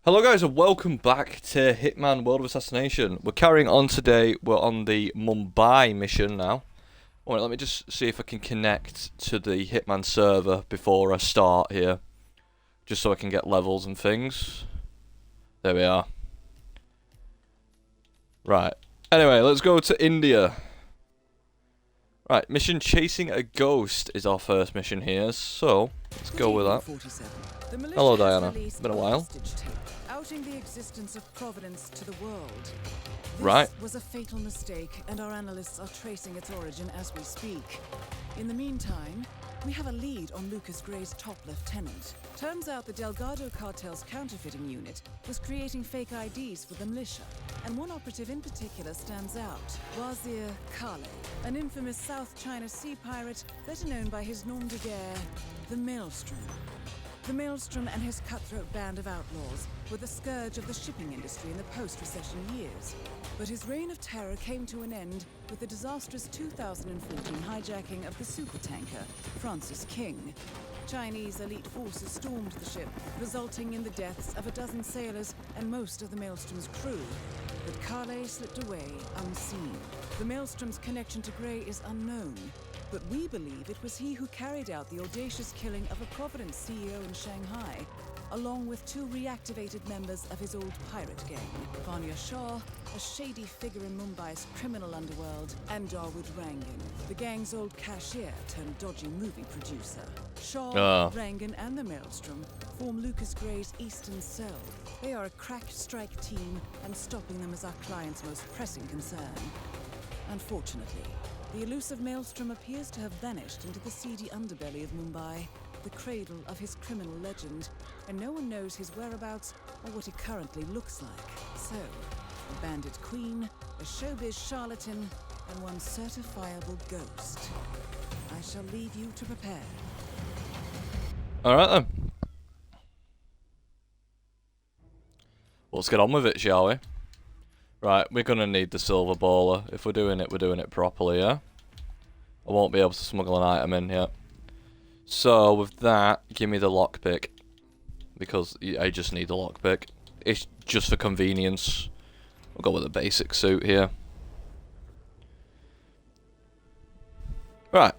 Hello guys and welcome back to Hitman World of Assassination. We're carrying on today, we're on the Mumbai mission now. Alright, let me just see if I can connect to the Hitman server before I start here. Just so I can get levels and things. There we are. Right, anyway, let's go to India. Right, mission Chasing a Ghost is our first mission here, so let's go with that. Hello Diana, it's been a while. Outing the existence of Providence to the world. This Right. was a fatal mistake, and our analysts are tracing its origin as we speak. In the meantime, we have a lead on Lucas Gray's top lieutenant. Turns out the Delgado cartel's counterfeiting unit was creating fake IDs for the militia, and one operative in particular stands out: Wazir Kale, an infamous South China Sea pirate better known by his nom de guerre, the Maelstrom. The Maelstrom and his cutthroat band of outlaws were the scourge of the shipping industry in the post-recession years. But his reign of terror came to an end with the disastrous 2014 hijacking of the supertanker Francis King. Chinese elite forces stormed the ship, resulting in the deaths of a dozen sailors and most of the Maelstrom's crew. But Kale slipped away unseen. The Maelstrom's connection to Gray is unknown, but we believe it was he who carried out the audacious killing of a Providence CEO in Shanghai, along with two reactivated members of his old pirate gang, Vanya Shah, a shady figure in Mumbai's criminal underworld, and Dawood Rangan, the gang's old cashier turned dodgy movie producer. Shah, Rangan, and the Maelstrom form Lucas Gray's Eastern Cell. They are a crack strike team, and stopping them is our client's most pressing concern. Unfortunately, the elusive Maelstrom appears to have vanished into the seedy underbelly of Mumbai, the cradle of his criminal legend, and no one knows his whereabouts or what he currently looks like. So, a bandit queen, a showbiz charlatan, and one certifiable ghost. I shall leave you to prepare. Alright then. Let's get on with it, shall we? Right, we're gonna need the silver baller. If we're doing it properly, yeah? I won't be able to smuggle an item in yet. So, with that, give me the lockpick. Because I just need the lockpick. It's just for convenience. We'll go with a basic suit here. Right.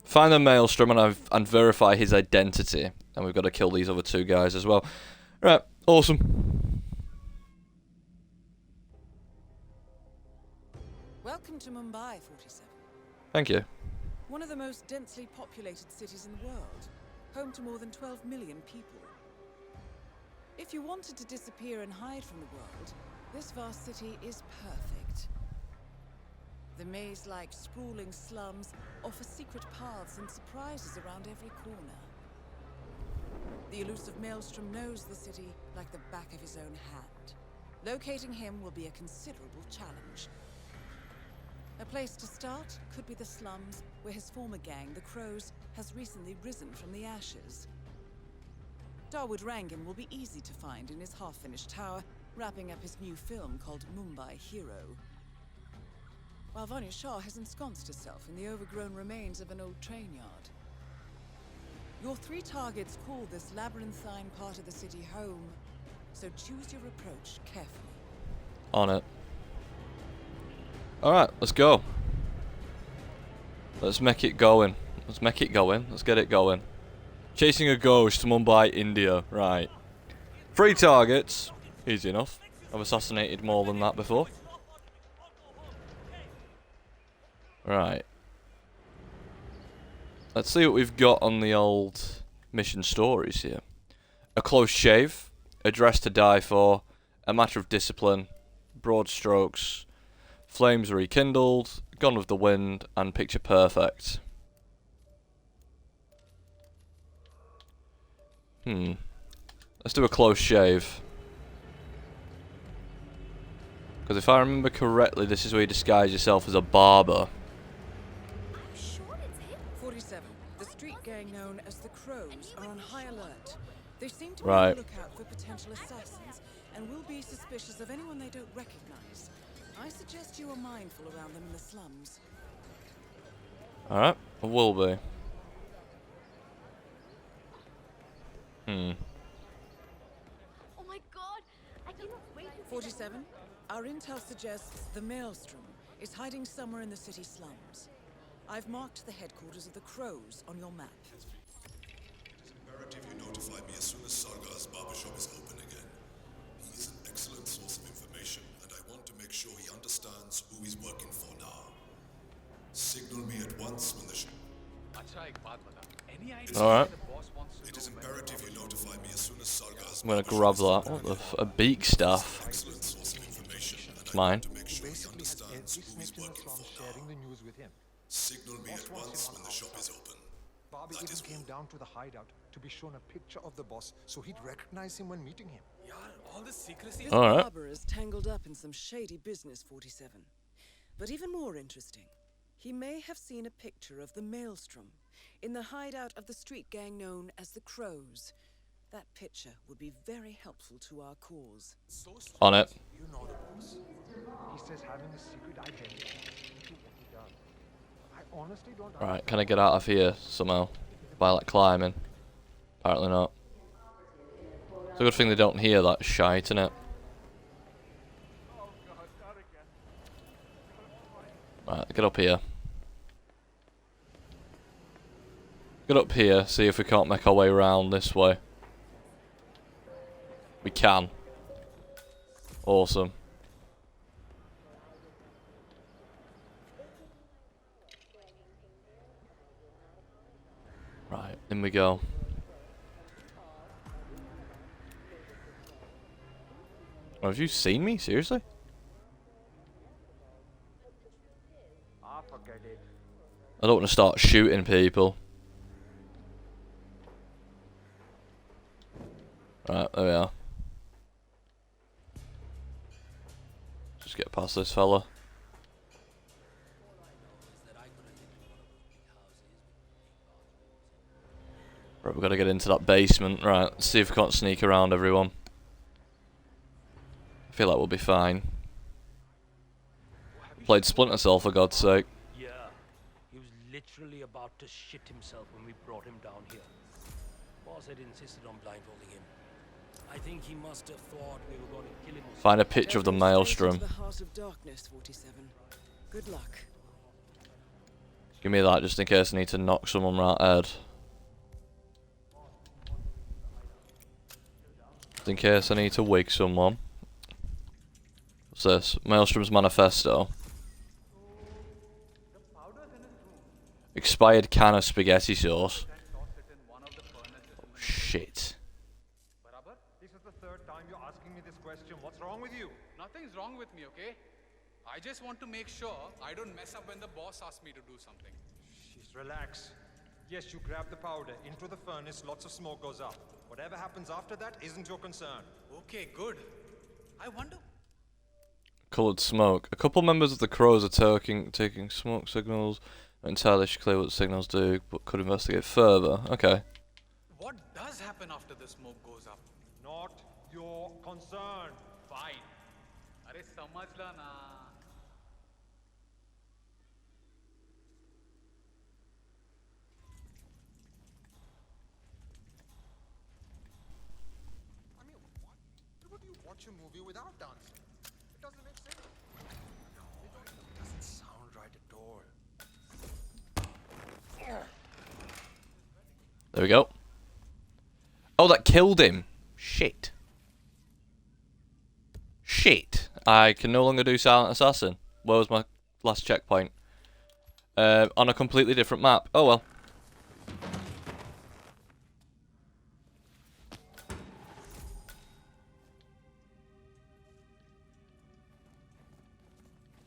Find the Maelstrom and verify his identity. And we've got to kill these other two guys as well. Right, awesome. Welcome to Mumbai, 47. Thank you. One of the most densely populated cities in the world, home to more than 12 million people. If you wanted to disappear and hide from the world, this vast city is perfect. The maze-like sprawling slums offer secret paths and surprises around every corner. The elusive Maelstrom knows the city like the back of his own hand. Locating him will be a considerable challenge. A place to start could be the slums, where his former gang, the Crows, has recently risen from the ashes. Dawood Rangan will be easy to find in his half-finished tower, wrapping up his new film called Mumbai Hero. While Vanya Shah has ensconced herself in the overgrown remains of an old train yard. Your three targets call this labyrinthine part of the city home, so choose your approach carefully. On it. Alright, let's go. Let's make it going. Let's make it going. Let's get it going. Chasing a Ghost, Mumbai, India. Right. 3 targets. Easy enough. I've assassinated more than that before. Right. Let's see what we've got on the old mission stories here. A close shave. A dress to die for. A matter of discipline. Broad strokes. Flames rekindled, Gone with the Wind, and Picture Perfect. Let's do a close shave. Because if I remember correctly, this is where you disguise yourself as a barber. 47. The street gang known as the Crows are on high alert. They seem to be Right. on the lookout for potential assassins, and will be suspicious of anyone they don't recognize. I suggest you are mindful around them in the slums. Alright, I will be. my god! I cannot wait to see 47, our intel suggests the Maelstrom is hiding somewhere in the city slums. I've marked the headquarters of the Crows on your map. It is imperative you notify me as soon as Sargar's barbershop is open again. He is an excellent source of information, and I want to make sure he understands who he's working for now. Signal me at once when the Alright. It is imperative you notify me as soon as Sargar's I'm gonna grab that. What the a beak staff. excellent source of information, and It's I mine. want to make sure he understands who he's working for sharing now. the news with him. Signal me at once when the shop is open. Bobby That even is came all. down to the hideout to be shown a picture of the boss so he'd recognize him when meeting him. This Alright. barber is tangled up in some shady business, 47. But even more interesting, he may have seen a picture of the Maelstrom in the hideout of the street gang known as the Crows. That picture would be very helpful to our cause. On it. You know the boss. He says having a secret identity into what he does. I honestly don't Right, can I get out of here somehow? By like climbing? Apparently not. It's a good thing they don't hear that shite, innit? Right, get up here. Get up here, see if we can't make our way around this way. We can. Awesome. Right, in we go. Oh, have you seen me? Seriously? forget it. I don't want to start shooting people. Right, there we are. Just get past this fella. Right, we've got to get into that basement. Right, let's see if we can't sneak around everyone. I feel like we'll be fine. Played Splinter Cell for God's sake. Yeah, he was literally about to shit himself when we brought him down here. Boss had insisted on blindfolding him. I think he must have thought we were going to kill him. Find a picture of the Delving straight maelstrom. into the heart of darkness, 47. Good luck. Give me that just in case I need to knock someone right head. Just in case I need to wig someone. What's this? Maelstrom's Manifesto. Expired can of spaghetti sauce. Oh, shit. This is the third time you're asking me this question. What's wrong with you? Nothing's wrong with me, okay? I just want to make sure I don't mess up when the boss asks me to do something. Jeez, relax. Yes, you grab the powder into the furnace, lots of smoke goes up. Whatever happens after that isn't your concern. Okay, good. I wonder. Coloured smoke. A couple members of the Crows are taking smoke signals. Not entirely clear what the signals do, but could investigate further. Okay. What does happen after the smoke goes up? Not your concern. Fine. Arey samajh la na. I mean, what? Why would you watch a movie without dancing? It doesn't make sense. No, it doesn't sound right at all. There we go. Oh, that killed him. Shit. Shit. I can no longer do Silent Assassin. Where was my last checkpoint? On a completely different map. Oh well.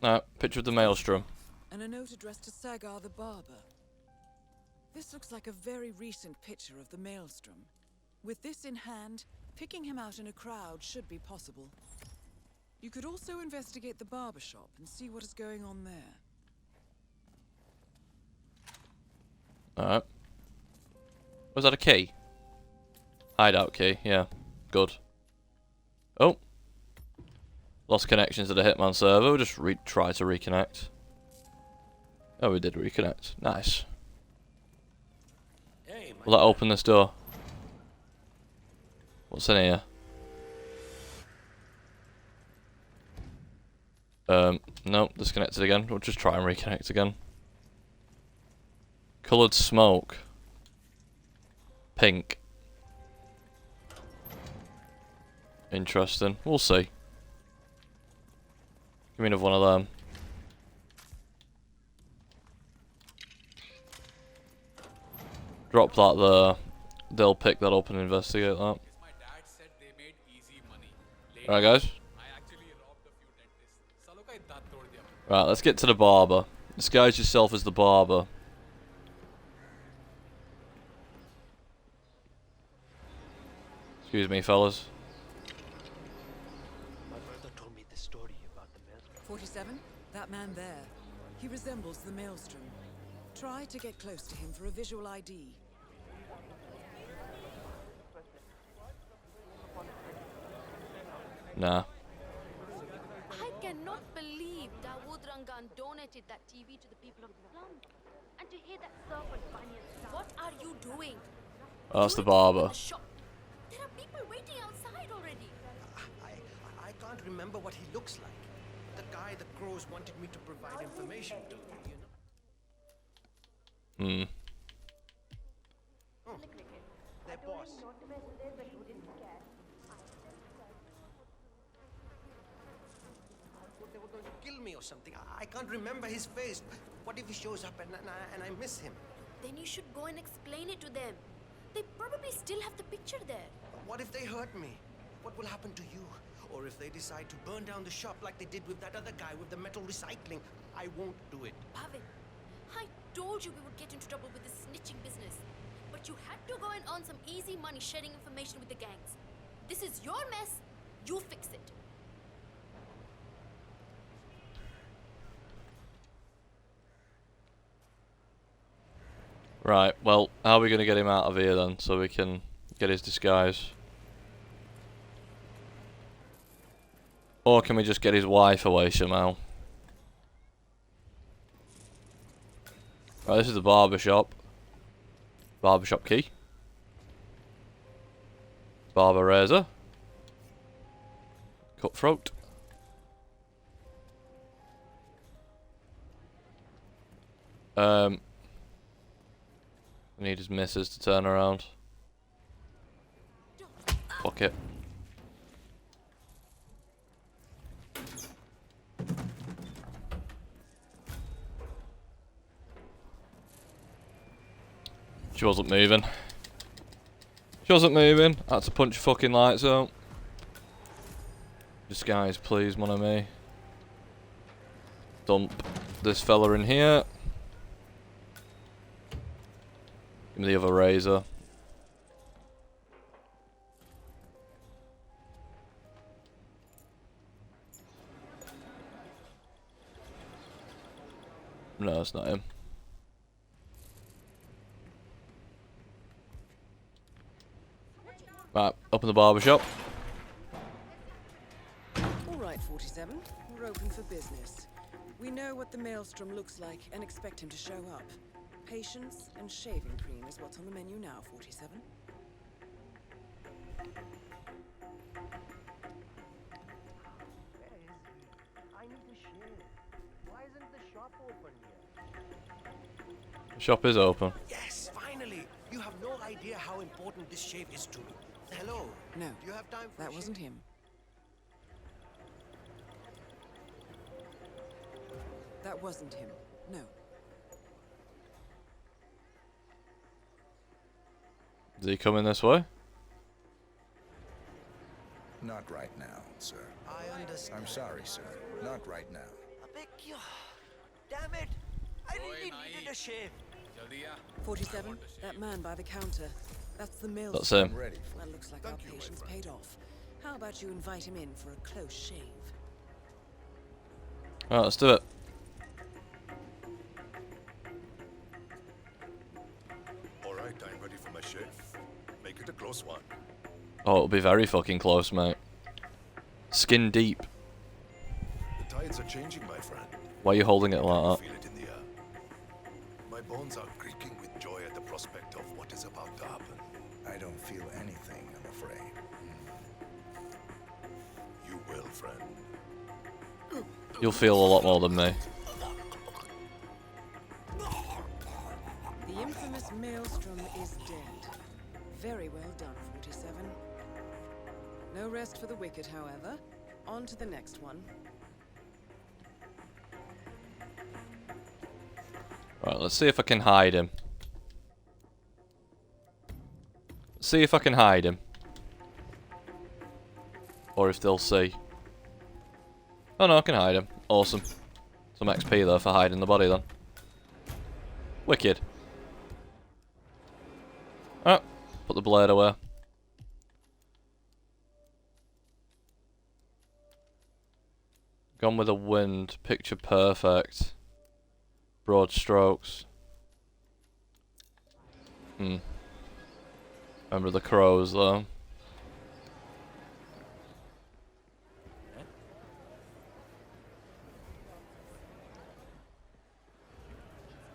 No, picture of the Maelstrom. And a note addressed to Sagar the barber. This looks like a very recent picture of the Maelstrom. With this in hand, picking him out in a crowd should be possible. You could also investigate the barber shop and see what is going on there. Alright. Was that a key? Hideout key, yeah. Good. Oh. Lost connections to the Hitman server. We'll just try to reconnect. Oh, we did reconnect. Nice. Hey, Will that open this door? What's in here? No, disconnected again. We'll just try and reconnect again. Coloured smoke. Pink. Interesting. We'll see. Give me another one of them. Drop that there. They'll pick that up and investigate that. My dad said they made easy money. Later, Right, guys. I actually robbed a few dentists. Salo ka hi daant tod diya. Right, let's get to the barber. Disguise yourself as the barber. Excuse me, fellas. My brother told me the story about the maelstrom. 47? That man there. He resembles the Maelstrom. Try to get close to him for a visual ID. Nah. I cannot believe Dawood Rangan donated that TV to the people of the slum. And to hear that serpent bunyan sound. What are you doing? Oh, that's the You need to open barber. the shop. There are people waiting outside already. I can't remember what he looks like. The guy the crows wanted me to provide information to, you know? Hmm. Oh, their boss. They were going to kill me or something. I can't remember his face. What if he shows up and I miss him? Then you should go and explain it to them. They probably still have the picture there. What if they hurt me? What will happen to you? Or if they decide to burn down the shop like they did with that other guy with the metal recycling? I won't do it. Bhavin, I told you we would get into trouble with this snitching business. But you had to go and earn some easy money sharing information with the gangs. This is your mess. You fix it. Right, well, how are we going to get him out of here then, so we can get his disguise? Or can we just get his wife away somehow? Right, this is the barbershop. Barbershop key. Barber razor. Cutthroat. We need his missus to turn around. Fuck it. She wasn't moving. She wasn't moving. I had to punch your fucking lights out. Disguise, please, mon ami. Dump this fella in here. Give me the other razor. No, it's not him. Right, open the barbershop. All right, 47. We're open for business. We know what the Maelstrom looks like and expect him to show up. Patience and shaving cream is what's on the menu now, 47. Where is he? I need to shave. Why isn't the shop open yet? The shop is open. Yes, finally! You have no idea how important this shave is to me. Hello? No, Do you have time for that a wasn't shave? him. That wasn't him. No. Is he coming this way? Not right now, sir. I understand. I'm sorry, sir. Not right now. Damn it! I Oi, really nahi. needed a shave. Jaldi aa. 47, that man by the counter. That's the Maelstrom. That's him. I'm ready for Well, looks like our Thank you, my patience friend. paid off. How about you invite him in for a close shave? Alright, let's do it. Alright, I'm ready for my shave. Make it a close one. Oh, it'll be very fucking close, mate. Skin deep. The tides are changing, my friend. Why are you holding it I like feel it in the air. My bones are creaking with joy at the prospect of what is about to happen. I don't feel anything, I'm afraid. You will, friend. You'll feel a lot more than me. The infamous Maelstrom is dead. Very well done, 47. No rest for the wicked, however. On to the next one. Right, let's see if I can hide him. See if I can hide him. Or if they'll see. Oh no, I can hide him. Awesome. Some XP though for hiding the body then. Wicked. Alright, put the blade away. Gone with the wind, picture perfect. Broad strokes. Remember the crows though.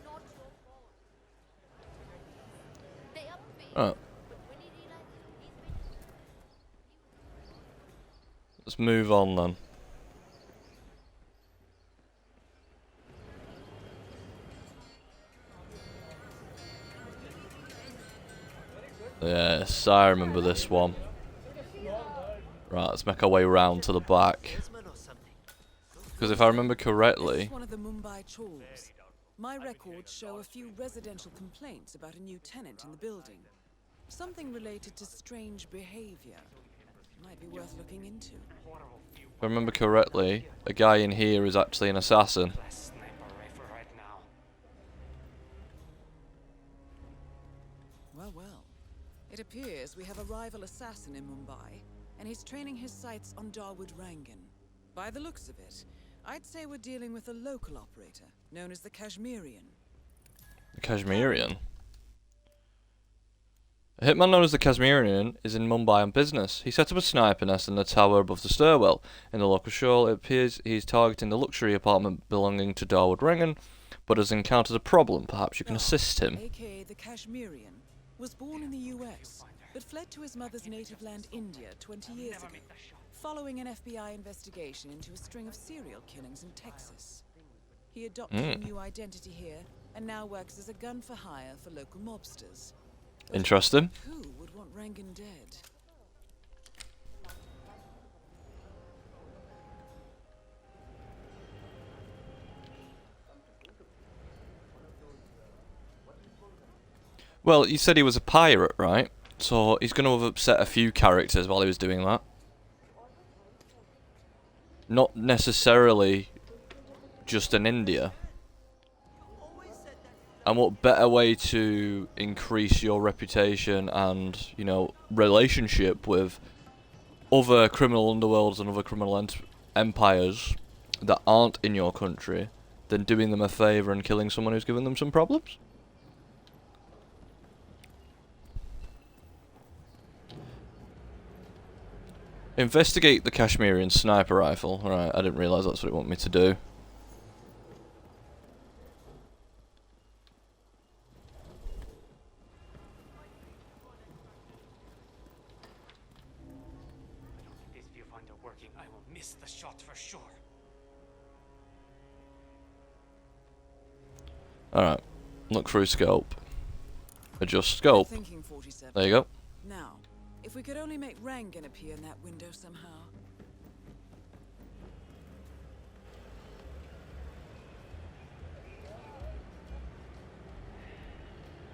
Not your fault. They are paid. Alright, But when he realizes he's been let's move on then. Yes, I remember this one. Right, let's make our way round to the back. Because if I remember This correctly... is one of the Mumbai chores. My records show a few residential complaints about a new tenant in the building. Something related to strange behavior. Might be worth looking into. If I remember correctly, a guy in here is actually an assassin. Well, well. It appears we have a rival assassin in Mumbai, and he's training his sights on Dawood Rangan. By the looks of it, I'd say we're dealing with a local operator, known as the Kashmirian. The Kashmirian? A hitman known as the Kashmirian is in Mumbai on business. He set up a sniper nest in the tower above the stairwell. In the local show, it appears he's targeting the luxury apartment belonging to Dawood Rangan, but has encountered a problem. Perhaps you can assist him. aka the Kashmirian, was born in the US, but fled to his mother's native land, India, 20 years ago, following an FBI investigation into a string of serial killings in Texas. He adopted a new identity here, and now works as a gun for hire for local mobsters. But Interesting. who would want Rangan dead? Well, you said he was a pirate, right? So he's going to have upset a few characters while he was doing that. Not necessarily just in India. And what better way to increase your reputation and, you know, relationship with other criminal underworlds and other criminal empires that aren't in your country than doing them a favour and killing someone who's given them some problems? Investigate the Kashmirian sniper rifle. Alright, I didn't realise that's what it wanted me to do. This viewfinder working, I will miss the shot for sure. Alright, look through scope. Adjust scope. Thinking 47. There you go. Now, if we could only make Rangan appear in that window somehow.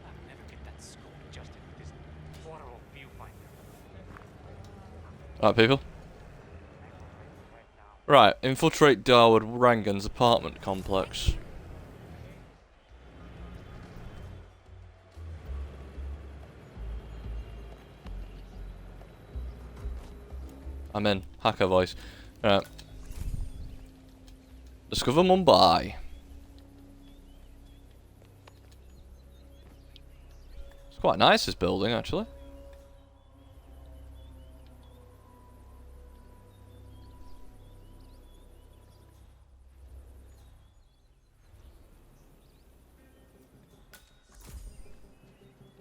I'll never get that scope adjusted with this horrible viewfinder. Alright, people. Right, infiltrate Dawood Rangan's apartment complex. I'm in. Hacker voice. Right. Discover Mumbai. It's quite nice, this building, actually.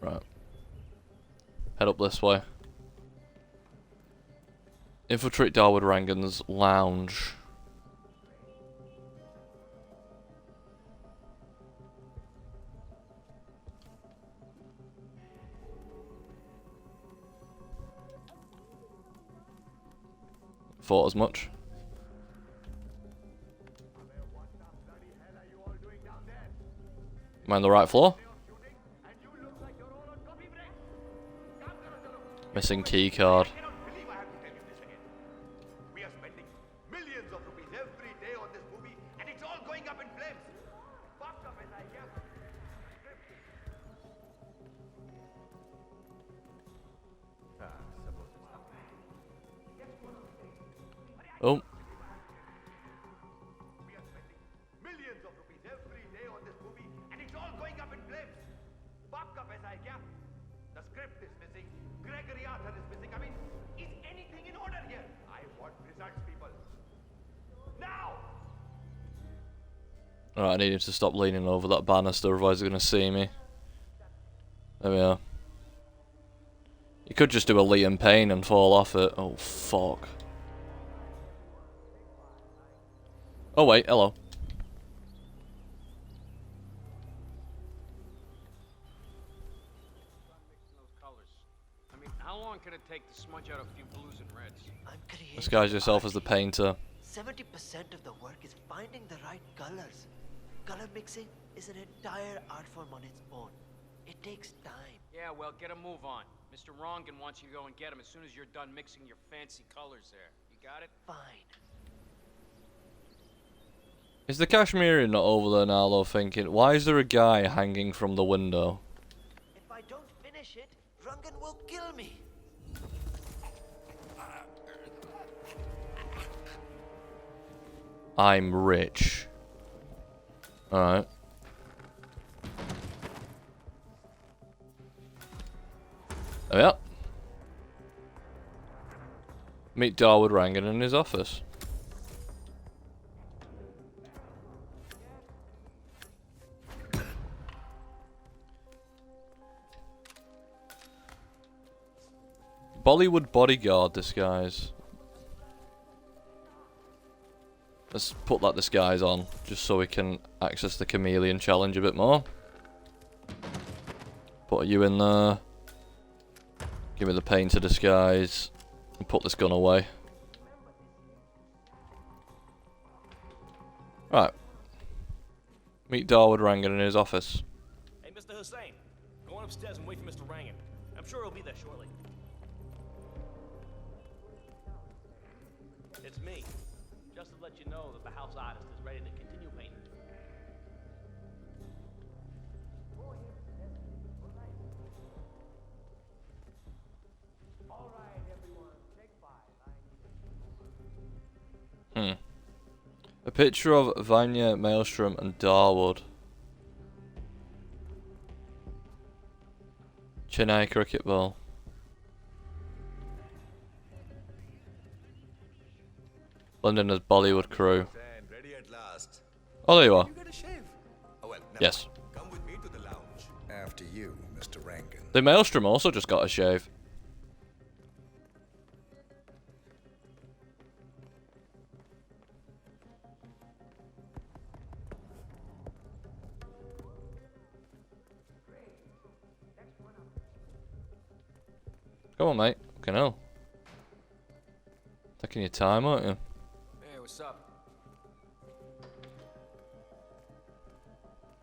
Right. Head up this way. Infiltrate Dawood Rangan's lounge. thought as much. Am I on the right floor? Missing key card. We are spending millions of rupees every day on this movie, and it's all going up in flames. Fucked up as I am. Oh. We are spending millions of rupees every day on this movie, and it's all going up in flames. Fucked up as I am. The script is missing. Gregory Arthur is missing. I mean, is anything in order here? I want results, people. Now! Alright, I need him to stop leaning over that banister, otherwise they're going to see me. There we are. You could just do a Liam Payne and fall off it. Oh, fuck. Oh, wait, hello. I mean, how long can it take to smudge out a few blues and reds? Disguise yourself as the painter. 70% of the work is finding the right colors. Color mixing is an entire art form on its own. It takes time. Yeah, well, get a move on. Mr. Rongan wants you to go and get him as soon as you're done mixing your fancy colors there. You got it? Fine. Is the Kashmirian not over there now, though, thinking, why is there a guy hanging from the window? If I don't finish it, Rangan will kill me. I'm rich. Alright. There we are. Meet Darwood Rangan in his office. Bollywood bodyguard disguise. Let's put that disguise on, just so we can access the chameleon challenge a bit more. Put you in there. Give me the painter disguise. And put this gun away. Right. Meet Darwood Rangan in his office. Hey, Mr. Hussain. Go on upstairs and wait for Mr. Rangan. I'm sure he'll be there shortly. It's me. Just to let you know that the house artist is ready to continue painting. All right, everyone. Take 5. A picture of Vanya, Maelstrom and Darwood. Chennai cricket ball. London's Bollywood crew. Ready at last. Oh, there you are. You got a shave? Oh, well, never Yes. mind. Come with me to the lounge. After you, Mr. Rangan. The Maelstrom also just got a shave. Come on, mate. Fucking hell. Taking your time, aren't you? Hey, what's up?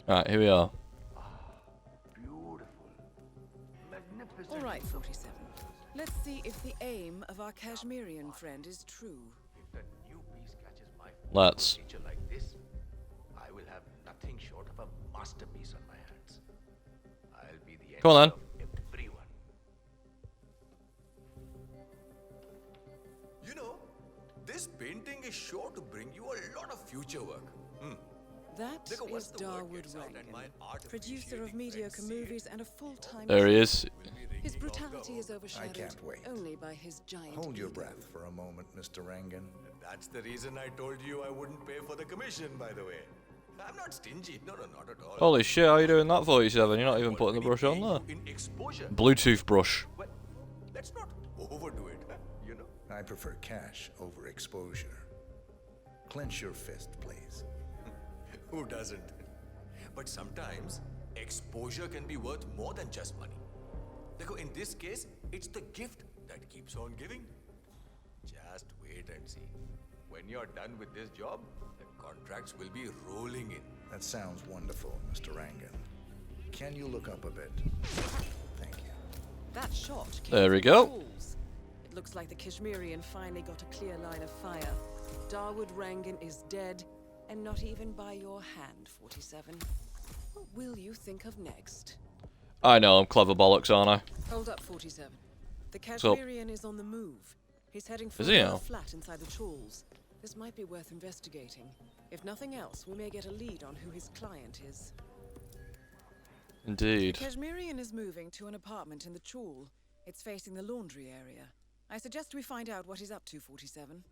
Alright, here we are. All right, 47. Let's see if the aim of our Kashmirian friend is true. If that new piece catches my Let's. feature like this, I will have nothing short of a masterpiece on my hands. I'll be the Come on, envy of everyone. You know, this painting is sure to bring you a lot of future work. That Look at once is the word Darwood gets out and my art Rangan, producer of appreciating mediocre friends see it, movies and a full-time. There he is. His brutality is overshadowed can't wait. only by his giant. Hold your ego. breath for a moment, Mr. Rangan. That's the reason I told you I wouldn't pay for the commission, by the way. I'm not stingy. No, not at all. Holy shit, how are you doing that, 47? You're not even putting the brush on there. In exposure. Bluetooth brush. Well, let's not overdo it, you know. I prefer cash over exposure. Clench your fist, please. Who doesn't? But sometimes exposure can be worth more than just money. Like in this case, it's the gift that keeps on giving. Just wait wait and see. When you're done with this job, the contracts will be rolling in. That sounds wonderful, Mr. Rangan. Can you look up a bit? Thank you. That shot came There we from go. the tools. It looks like the Kashmirian finally got a clear line of fire. Dawood Rangan is dead, and not even by your hand, 47. What will you think of next? I know, I'm clever bollocks, aren't I? Hold up, 47. The So- Kashmirian is on the move. He's heading for Is he a now? flat inside the Chawls. This might be worth investigating. If nothing else, we may get a lead on who his client is. Indeed. The Kashmirian is moving to an apartment in the Chawl. It's facing the laundry area. I suggest we find out what he's up to, 47.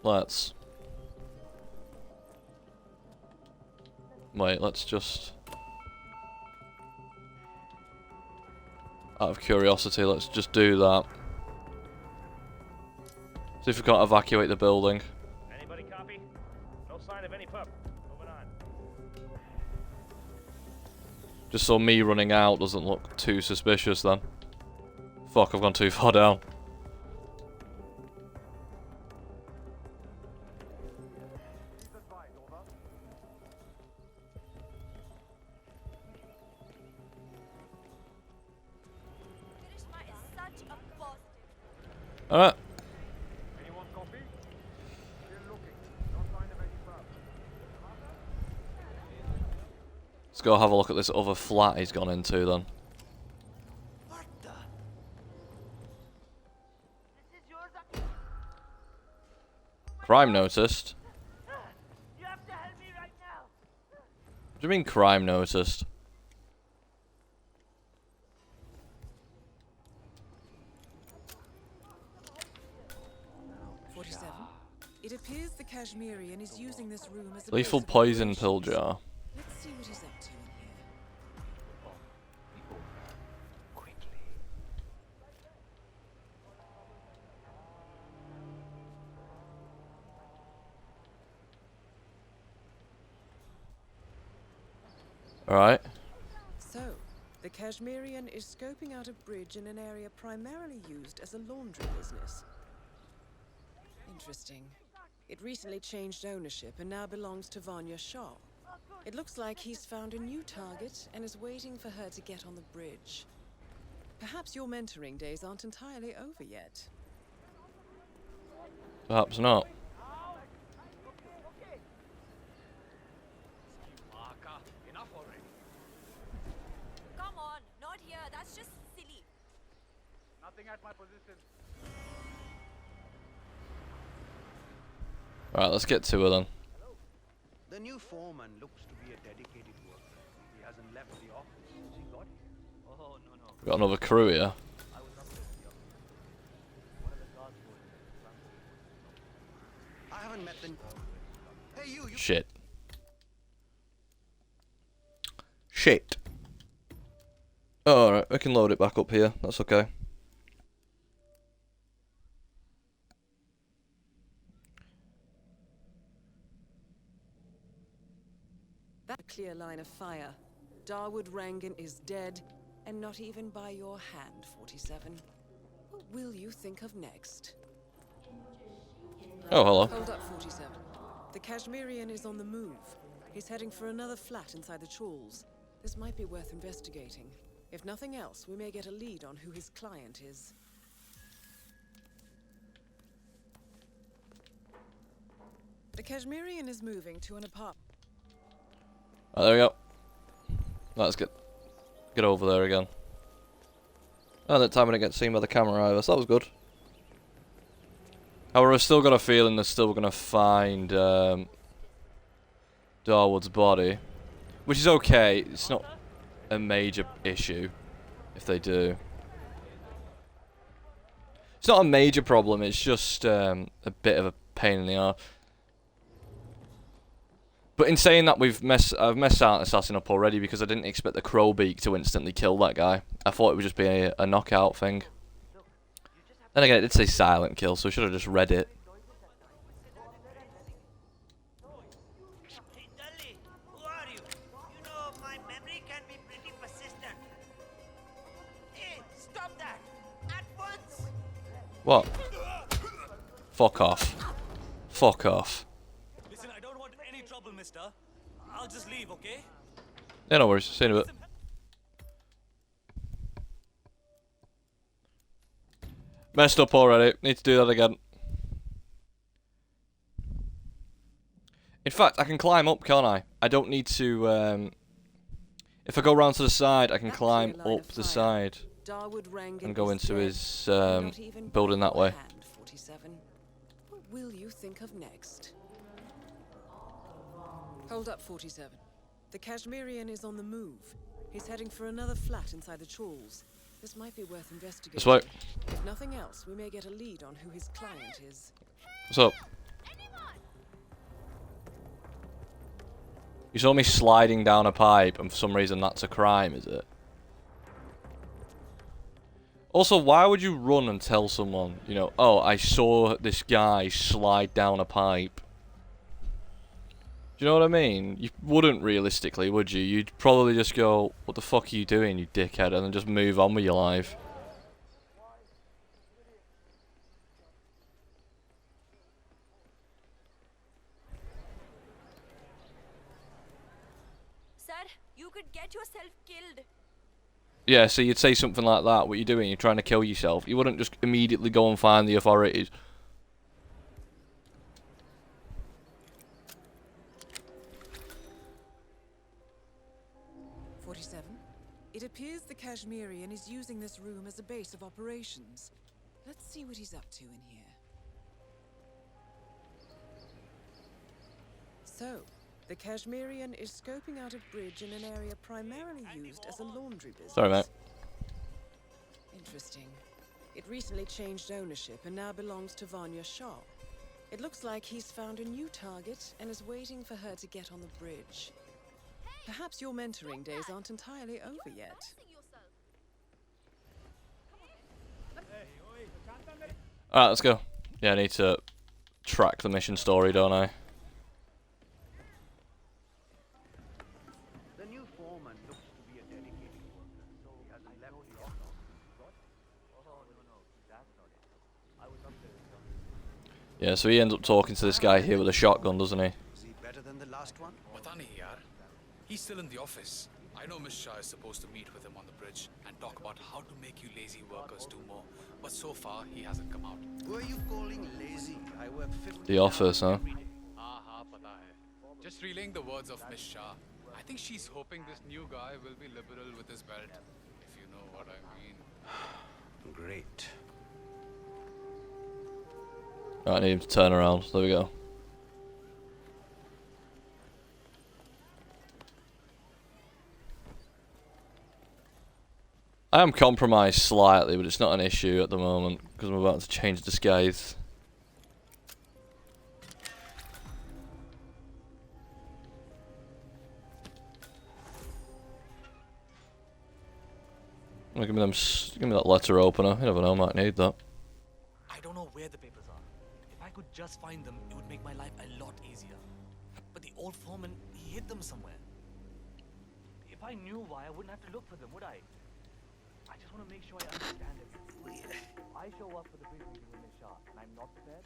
Let's... Wait, let's just... Out of curiosity, let's just do that. See if we can't evacuate the building. Anybody copy? No sign of any pup. Moving on. Just so me running out doesn't look too suspicious then. Fuck, I've gone too far down. Alright. Anyone copy? Still looking. No sign of any pup. Let's go have a look at this other flat he's gone into then. What the? Crime noticed? You have to help me right now. What do you mean crime noticed? It appears the Kashmirian is using this room as a Lethal base of poison operations. pill jar. Let's see what he's up to in here. Alright. So, the Kashmirian is scoping out a bridge in an area primarily used as a laundry business. Interesting. It recently changed ownership and now belongs to Vanya Shah. It looks like he's found a new target and is waiting for her to get on the bridge. Perhaps your mentoring days aren't entirely over yet. Perhaps not. Enough already. Come on, not here. That's just silly. Nothing at my position. Alright, let's get to her then. The new foreman looks to be a dedicated worker. He hasn't left the office since he got here. Oh, no. We've got another crew here. I was up there with the office. One of the guards told me that the front gate was I haven't met the... Hey, you... Shit. Shit. Oh, alright, we can load it back up here. That's okay. That clear line of fire. Dawood Rangan is dead, and not even by your hand, 47. What will you think of next? Oh, hello. Hold up, 47. The Kashmirian is on the move. He's heading for another flat inside the Chawls. This might be worth investigating. If nothing else, we may get a lead on who his client is. The Kashmirian is moving to an apartment. Oh, there we go. Let's get over there again. Oh, that time I didn't get seen by the camera either, so that was good. However, I've still got a feeling they're still going to find Darwood's body. Which is okay, it's not a major issue if they do. It's not a major problem, it's just a bit of a pain in the arse. But in saying that, I've messed Silent Assassin up already because I didn't expect the Crowbeak to instantly kill that guy. I thought it would just be a knockout thing. Then again, it did say silent kill, so I should have just read it. Hey, Dudley, who are you? You know, my memory can be pretty persistent. Hey, stop that! At once! What? Fuck off. Fuck off. Listen, I don't want any trouble, mister. I'll just leave, okay? Yeah, no worries. See you in a bit. Messed up already. Need to do that again. In fact, I can climb up, can't I? I don't need to, if I go round to the side, I can climb up the side and go into his building that way. 47. What will you think of next? Hold up, 47. The Kashmirian is on the move. He's heading for another flat inside the Chawls. This might be worth investigating. This way. If nothing else, we may get a lead on who his client is. What's up? You saw me sliding down a pipe, and for some reason that's a crime, is it? Also, why would you run and tell someone, you know, oh, I saw this guy slide down a pipe? Do you know what I mean? You wouldn't realistically, would you? You'd probably just go, what the fuck are you doing, you dickhead, and then just move on with your life. You could get yourself killed. Yeah, so you'd say something like that. What are you doing? You're trying to kill yourself. You wouldn't just immediately go and find the authorities. It appears the Kashmirian is using this room as a base of operations. Let's see what he's up to in here. So, the Kashmirian is scoping out a bridge in an area primarily used as a laundry business. Sorry, mate. Interesting. It recently changed ownership and now belongs to Vanya Shah. It looks like he's found a new target and is waiting for her to get on the bridge. Perhaps your mentoring days aren't entirely over yet. Alright, let's go. Yeah, I need to track the mission story, don't I? The new foreman looks to be a dedicated worker, so he hasn't left the office. What? Oh, no, that's not it. I was up there. Yeah, so he ends up talking to this guy here with a shotgun, doesn't he? Is he better than the last one? Pata nahi yaar. He's still in the office. I know Miss Shah is supposed to meet with him on the bridge and talk about how to make you lazy workers do more. But so far, he hasn't come out. Who are you calling lazy? I work 50 The office, huh? Haan, pata hai. Just relaying the words of Miss Shah. I think she's hoping this new guy will be liberal with his belt, if you know what I mean. Great. Right, I need him to turn around. There we go. I am compromised slightly, but it's not an issue at the moment because I'm about to change disguise. Give me that letter opener. You never know, I might need that. I don't know where the papers are. If I could just find them, it would make my life a lot easier. But the old foreman, he hid them somewhere. If I knew why, I wouldn't have to look for them, would I? I just want to make sure I understand it. I show up for the big meeting with Miss Shah, and I'm not prepared.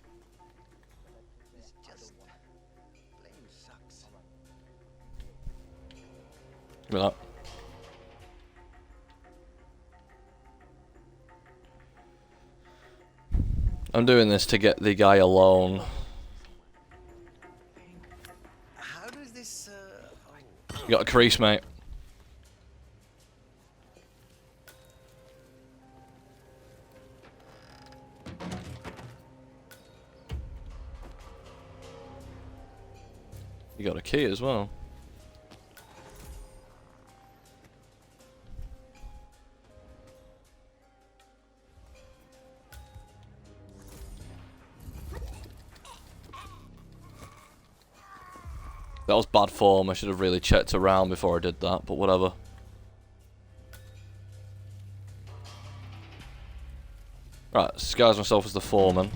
This just plain sucks. Give me that. I'm doing this to get the guy alone. How does this, You got a crease, mate. You got a key as well. That was bad form. I should have really checked around before I did that, but whatever. Right, disguise myself as the foreman.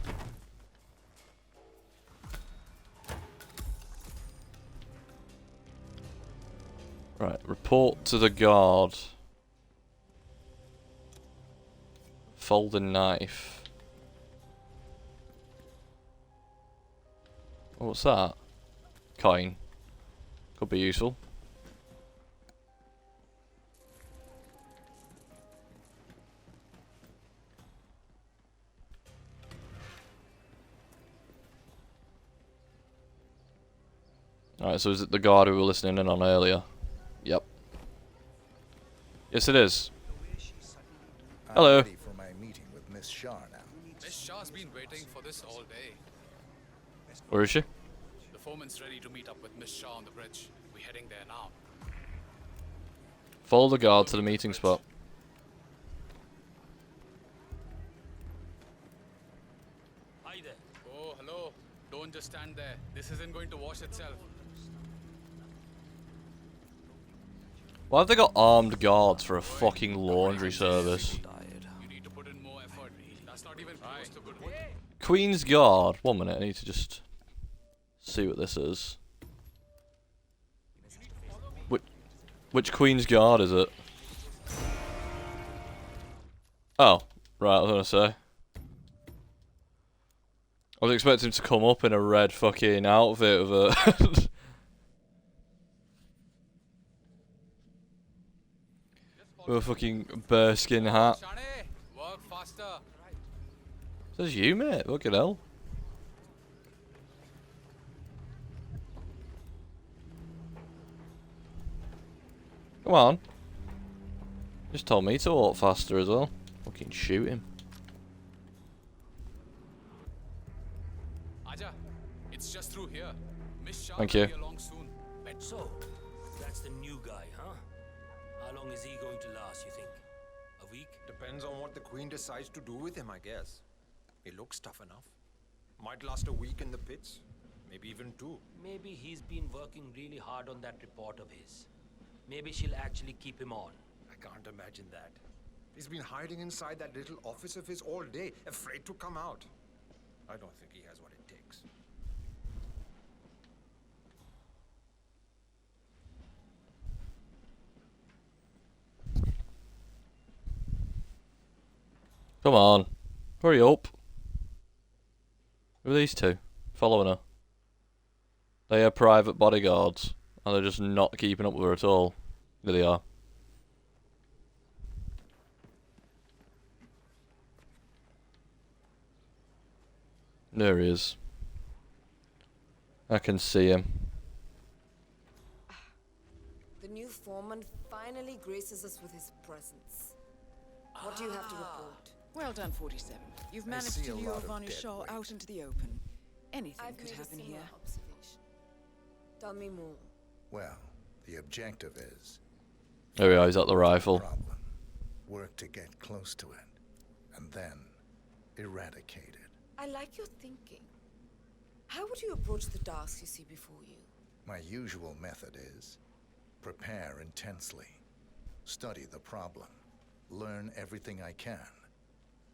Right, report to the guard. Folding knife. Oh, what's that? Coin. Could be useful. Alright, so is it the guard we were listening in on earlier? Yep. Yes, it is. Hello. I'm ready for my meeting with Miss Shah now. Miss Shah's been waiting for this all day. Where is she? The foreman's ready to meet up with Miss Shah on the bridge. We're heading there now. Follow the guard to the meeting spot. Hi there. Oh, hello. Don't just stand there. This isn't going to wash itself. Why have they got armed guards for a fucking laundry service? You need to put in more effort. That's not even close to good work. Queen's Guard. 1 minute, I need to just see what this is. Which Queen's Guard is it? Oh, right, I was gonna say. I was expecting him to come up in a red fucking outfit with a... with a fucking bearskin hat. Work faster. Says you, mate. Look at hell. Come on. Just told me to walk faster as well. Fucking shoot him. Aja, it's just through here. Miss Shah Thank will you. be along soon. So, that's the new guy, huh? How long is he going to last, you think? A week? Depends on what the Queen decides to do with him, I guess. He looks tough enough. Might last a week in the pits. Maybe even 2. Maybe he's been working really hard on that report of his. Maybe she'll actually keep him on. I can't imagine that. He's been hiding inside that little office of his all day, afraid to come out. I don't think he has what it takes. Come on. Hurry up. Who are these two? Following her. They are private bodyguards. And they're just not keeping up with her at all. There they are. There he is. I can see him. The new foreman finally graces us with his presence. What do you have to report? Well done, 47. You've I managed see to a lure lot of Vanya dead Shaw weight. out into the open. Anything I've could made happen a here. similar observation. Tell me more. Well, the objective is There we are, he's at the rifle. problem. Work to get close to it, and then eradicate it. I like your thinking. How would you approach the tasks you see before you? My usual method is prepare intensely, study the problem, learn everything I can,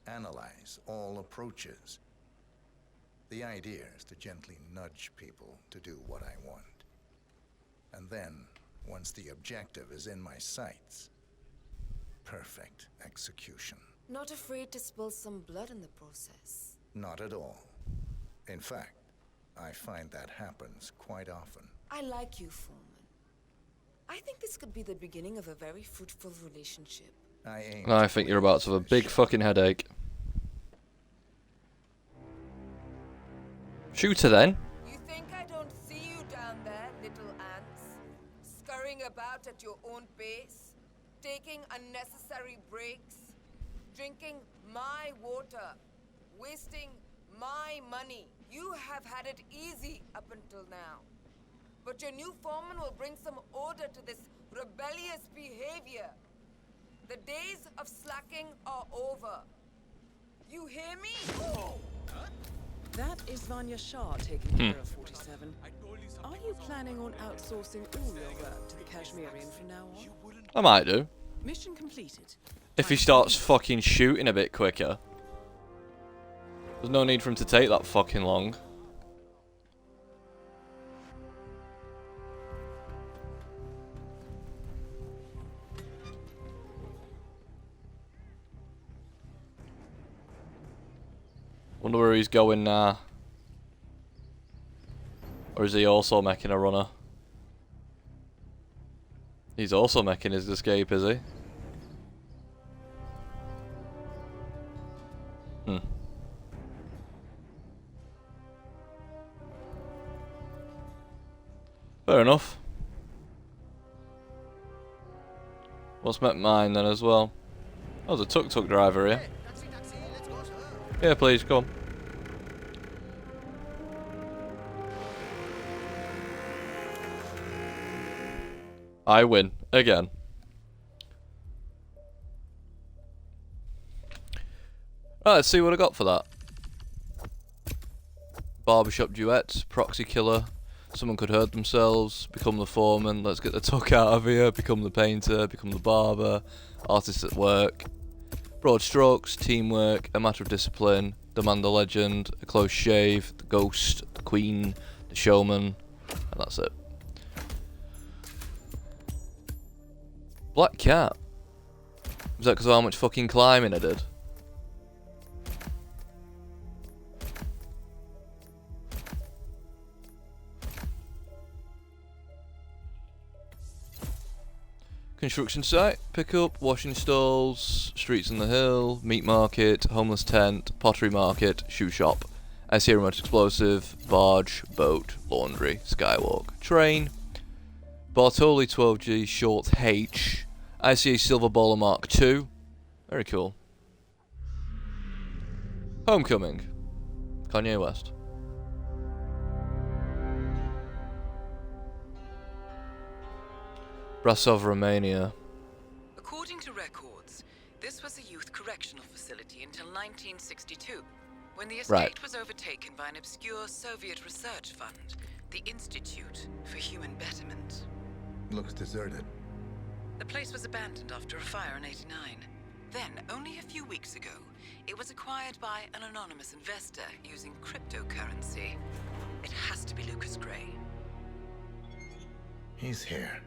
analyze all approaches. The idea is to gently nudge people to do what I want. And then, once the objective is in my sights, perfect execution. Not afraid to spill some blood in the process. Not at all. In fact, I find that happens quite often. I like you, Foreman. I think this could be the beginning of a very fruitful relationship. I think you're about to have a big fucking headache. Shoot her then. You think I don't see you down there, little ants? Scurrying about at your own pace? Taking unnecessary breaks? Drinking my water? Wasting my money? You have had it easy up until now. But your new foreman will bring some order to this rebellious behavior. The days of slacking are over. You hear me? That is Vanya Shah taking care of 47. Are you planning on outsourcing all your work to the Kashmirian from now on? I might do. Mission completed. If he starts fucking shooting a bit quicker. There's no need for him to take that fucking long. Wonder where he's going now. Or is he also making a runner? He's also making his escape, is he? Hmm. Fair enough. What's met mine then as well? Oh, there's a tuk-tuk driver here. Yeah, please, come. I win. Again. Right, let's see what I got for that. Barbershop duets, proxy killer, someone could hurt themselves, become the foreman, let's get the tuck out of here, become the painter, become the barber, artist at work. Broad strokes, teamwork, a matter of discipline, the man, the legend, a close shave, the ghost, the queen, the showman, and that's it. Black cat. Was that because of how much fucking climbing I did? Construction site, pickup, washing stalls, streets on the hill, meat market, homeless tent, pottery market, shoe shop, IC remote explosive, barge, boat, laundry, skywalk, train, Bartoli 12G short H, ICA Silver Bowler Mark II, very cool. Homecoming, Kanye West. Brasov, Romania. According to records, this was a youth correctional facility until 1962, when the estate was overtaken by an obscure Soviet research fund, the Institute for Human Betterment. Looks deserted. The place was abandoned after a fire in '89. Then, only a few weeks ago, it was acquired by an anonymous investor using cryptocurrency. It has to be Lucas Gray. He's here.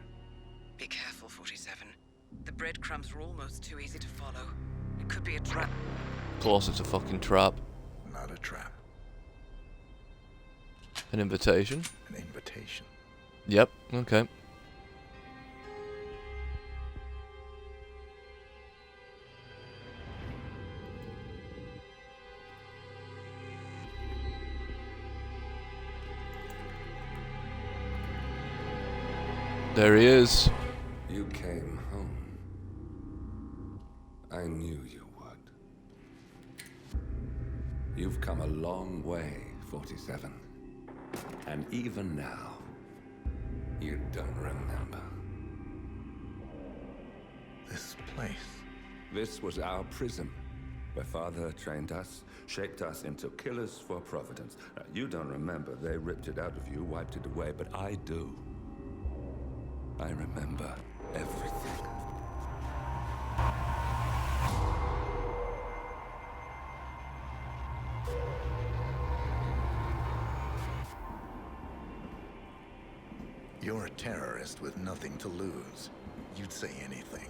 Be careful, 47. The breadcrumbs were almost too easy to follow. It could be a trap. Of course it's a fucking trap. Not a trap. An invitation? An invitation. Yep, okay. There he is. You came home. I knew you would. You've come a long way, 47. And even now, you don't remember. This place. This was our prison, where Father trained us, shaped us into killers for Providence. Now, you don't remember. They ripped it out of you, wiped it away, but I do. I remember everything. You're a terrorist with nothing to lose. You'd say anything.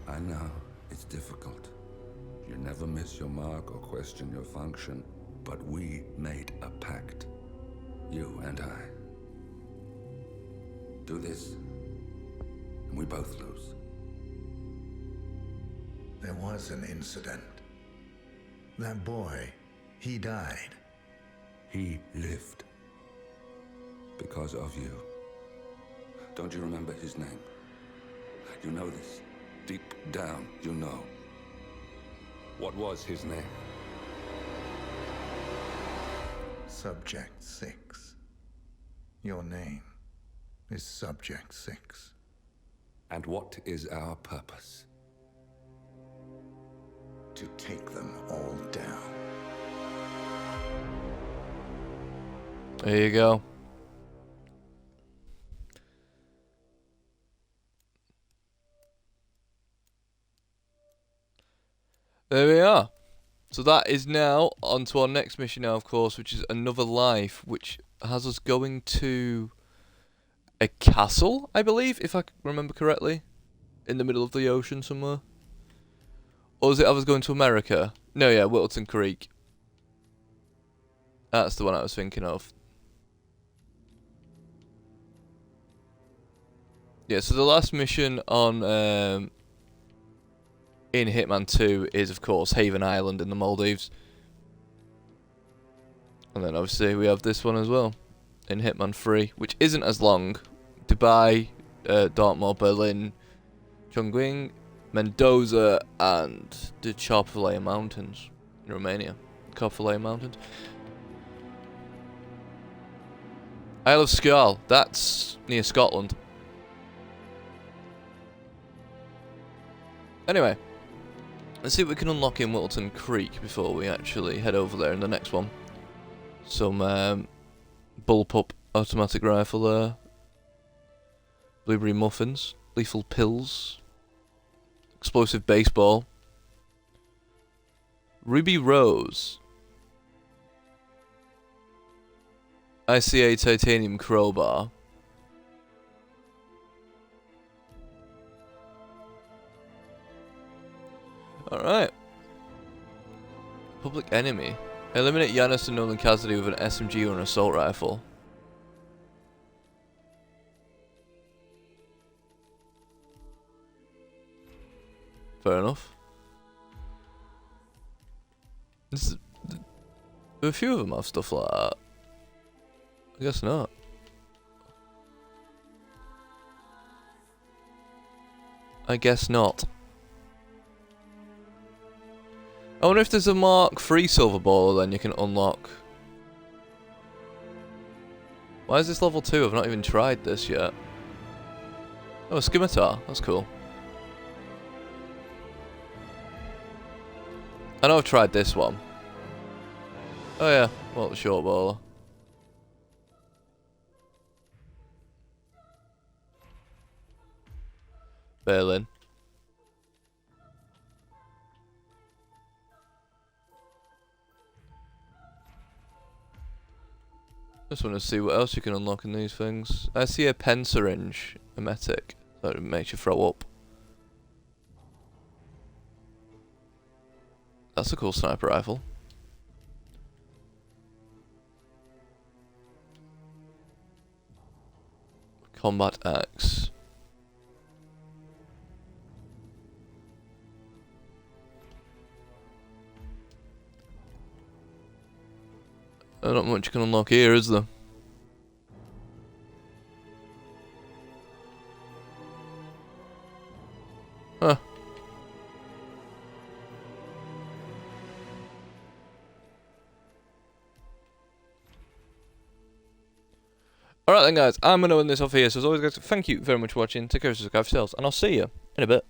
I know, it's difficult. You never miss your mark or question your function, but we made a pact. You and I. Do this, and we both lose. There was an incident. That boy, he died. He lived. Because of you. Don't you remember his name? You know this. Deep down, you know. What was his name? Subject 6. Your name is Subject 6. And what is our purpose? To take them all down. There you go. There we are. So that is now on to our next mission now, of course, which is Another Life, which has us going to a castle, I believe, if I remember correctly, in the middle of the ocean somewhere. Or was it I was going to America? No, yeah, Whittleton Creek. That's the one I was thinking of. Yeah, so the last mission on in Hitman 2 is, of course, Haven Island in the Maldives. And then obviously we have this one as well in Hitman 3, which isn't as long. Dubai, Dartmoor, Berlin, Chongqing, Mendoza, and the Carpathian Mountains in Romania. Carpathian Mountains. Isle of Skye, that's near Scotland. Anyway, let's see what we can unlock in Whittleton Creek before we actually head over there in the next one. Some bullpup automatic rifle there. Blueberry muffins, lethal pills, explosive baseball, ruby rose, ICA titanium crowbar, alright, public enemy, eliminate Yanis and Nolan Cassidy with an SMG or an assault rifle. Fair enough. A few of them have stuff like that. I guess not. I guess not. I wonder if there's a Mark III silver ball then you can unlock. Why is this level 2? I've not even tried this yet. Oh, a scimitar. That's cool. I know I've tried this one. Oh yeah, well, the short baller. Berlin. Just want to see what else you can unlock in these things. I see a pen syringe, emetic, that makes you throw up. That's a cool sniper rifle. Combat axe. Not much you can unlock here, is there? Huh. Alright then guys, I'm going to end this off here. So as always guys, thank you very much for watching. Take care of yourselves, and I'll see you in a bit.